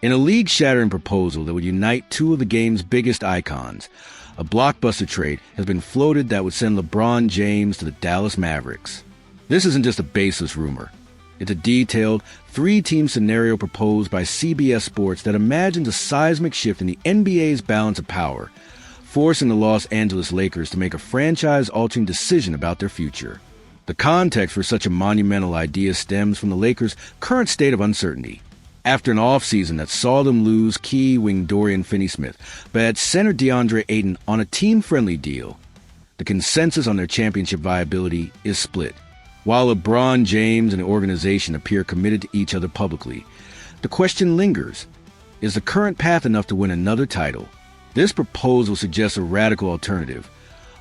In a league-shattering proposal that would unite two of the game's biggest icons, a blockbuster trade has been floated that would send LeBron James to the Dallas Mavericks. This isn't just a baseless rumor. It's a detailed, three-team scenario proposed by CBS Sports that imagines a seismic shift in the NBA's balance of power, forcing the Los Angeles Lakers to make a franchise-altering decision about their future. The context for such a monumental idea stems from the Lakers' current state of uncertainty. After an offseason that saw them lose key wing Dorian Finney-Smith, but had center DeAndre Ayton on a team-friendly deal, the consensus on their championship viability is split. While LeBron James and the organization appear committed to each other publicly, the question lingers, is the current path enough to win another title? This proposal suggests a radical alternative,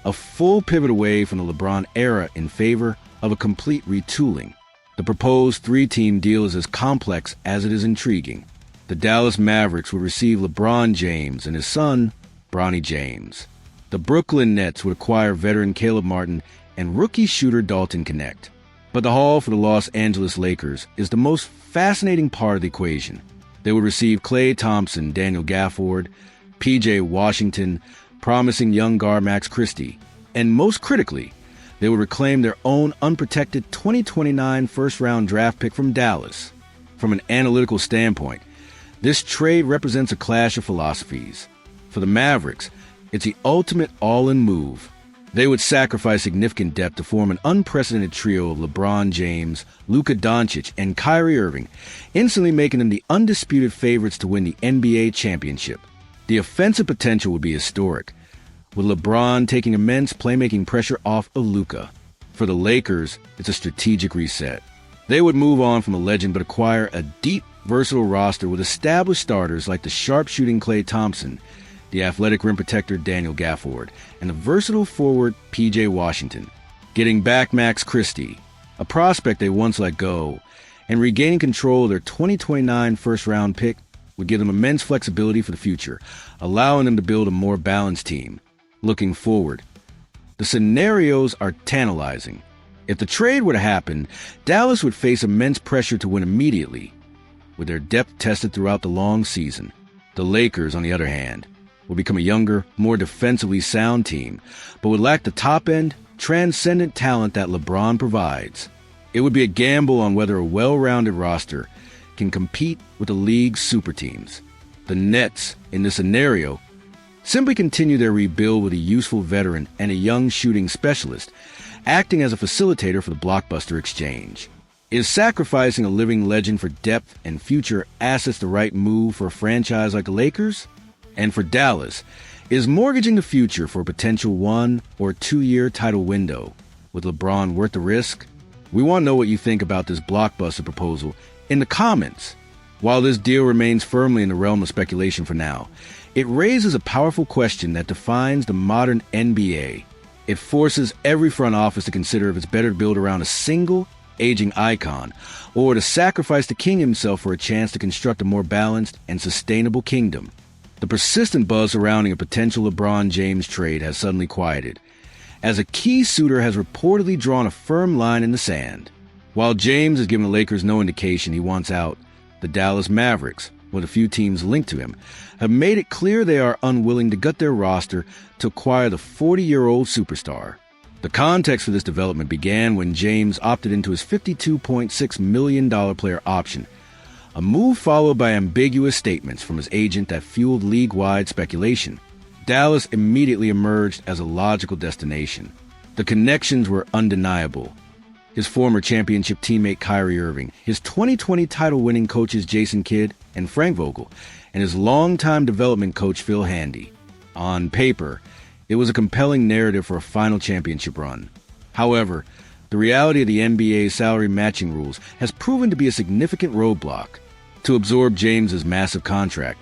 a full pivot away from the LeBron era in favor of a complete retooling. The proposed three-team deal is as complex as it is intriguing. The Dallas Mavericks would receive LeBron James and his son, Bronny James. The Brooklyn Nets would acquire veteran Caleb Martin and rookie shooter Dalton Knecht. But the haul for the Los Angeles Lakers is the most fascinating part of the equation. They would receive Klay Thompson, Daniel Gafford, P.J. Washington, promising young guard Max Christie, and most critically, they would reclaim their own unprotected 2029 first-round draft pick from Dallas. From an analytical standpoint, this trade represents a clash of philosophies. For the Mavericks, it's the ultimate all-in move. They would sacrifice significant depth to form an unprecedented trio of LeBron James, Luka Donci, and Kyrie Irving, instantly making them the undisputed favorites to win the NBA championship. The offensive potential would be historic, with LeBron taking immense playmaking pressure off of Luka. For the Lakers, it's a strategic reset. They would move on from a legend but acquire a deep, versatile roster with established starters like the sharpshooting Klay Thompson, the athletic rim protector Daniel Gafford, and the versatile forward P.J. Washington. Getting back Max Christie, a prospect they once let go, and regaining control of their 2029 first-round pick would give them immense flexibility for the future, allowing them to build a more balanced team. Looking forward, the scenarios are tantalizing. If the trade were to happen, Dallas would face immense pressure to win immediately, with their depth tested throughout the long season. The Lakers, on the other hand, would become a younger, more defensively sound team, but would lack the top-end, transcendent talent that LeBron provides. It would be a gamble on whether a well-rounded roster can compete with the league's super teams. The Nets, in this scenario, simply continue their rebuild with a useful veteran and a young shooting specialist, acting as a facilitator for the Blockbuster exchange. Is sacrificing a living legend for depth and future assets the right move for a franchise like the Lakers? And for Dallas, is mortgaging the future for a potential 1 or 2 year title window with LeBron worth the risk? We want to know what you think about this Blockbuster proposal in the comments. While this deal remains firmly in the realm of speculation for now, it raises a powerful question that defines the modern NBA. It forces every front office to consider if it's better to build around a single, aging icon, or to sacrifice the king himself for a chance to construct a more balanced and sustainable kingdom. The persistent buzz surrounding a potential LeBron James trade has suddenly quieted, as a key suitor has reportedly drawn a firm line in the sand. While James has given the Lakers no indication he wants out, the Dallas Mavericks, with a few teams linked to him, have made it clear they are unwilling to gut their roster to acquire the 40-year-old superstar. The context for this development began when James opted into his $52.6 million player option, a move followed by ambiguous statements from his agent that fueled league-wide speculation. Dallas immediately emerged as a logical destination. The connections were undeniable. His former championship teammate Kyrie Irving, his 2020 title-winning coaches Jason Kidd and Frank Vogel, and his longtime development coach Phil Handy. On paper, it was a compelling narrative for a final championship run. However, the reality of the NBA's salary matching rules has proven to be a significant roadblock. To absorb James's massive contract,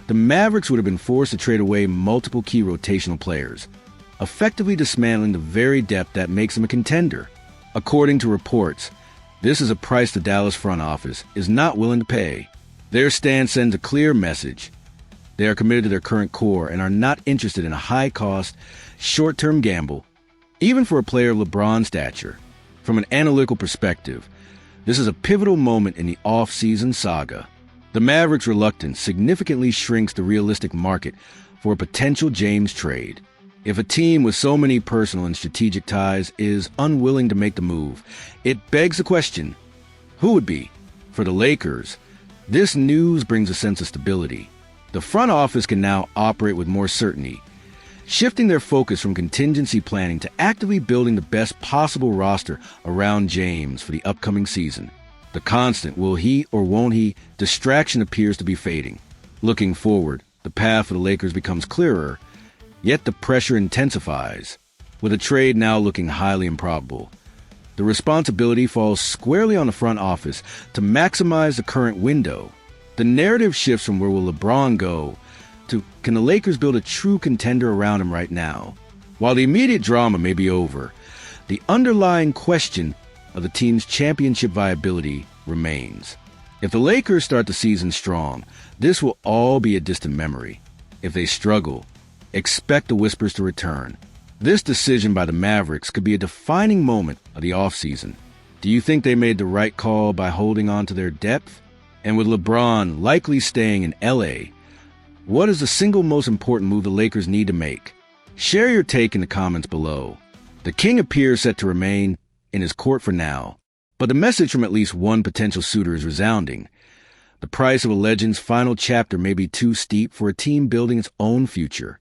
the Mavericks would have been forced to trade away multiple key rotational players, effectively dismantling the very depth that makes them a contender. According to reports, this is a price the Dallas front office is not willing to pay. Their stance sends a clear message. They are committed to their current core and are not interested in a high-cost, short-term gamble, even for a player of LeBron's stature. From an analytical perspective, this is a pivotal moment in the off-season saga. The Mavericks' reluctance significantly shrinks the realistic market for a potential James trade. If a team with so many personal and strategic ties is unwilling to make the move, it begs the question, who would be? For the Lakers, this news brings a sense of stability. The front office can now operate with more certainty, shifting their focus from contingency planning to actively building the best possible roster around James for the upcoming season. The constant will he or won't he distraction appears to be fading. Looking forward, the path for the Lakers becomes clearer, yet the pressure intensifies. With a trade now looking highly improbable, the responsibility falls squarely on the front office to maximize the current window. The narrative shifts from where will LeBron go to can the Lakers build a true contender around him right now? While the immediate drama may be over, the underlying question of the team's championship viability remains. If the Lakers start the season strong, this will all be a distant memory. If they struggle, expect the whispers to return. This decision by the Mavericks could be a defining moment of the offseason. Do you think they made the right call by holding on to their depth? And with LeBron likely staying in LA, what is the single most important move the Lakers need to make? Share your take in the comments below. The King appears set to remain in his court for now, but the message from at least one potential suitor is resounding. The price of a legend's final chapter may be too steep for a team building its own future.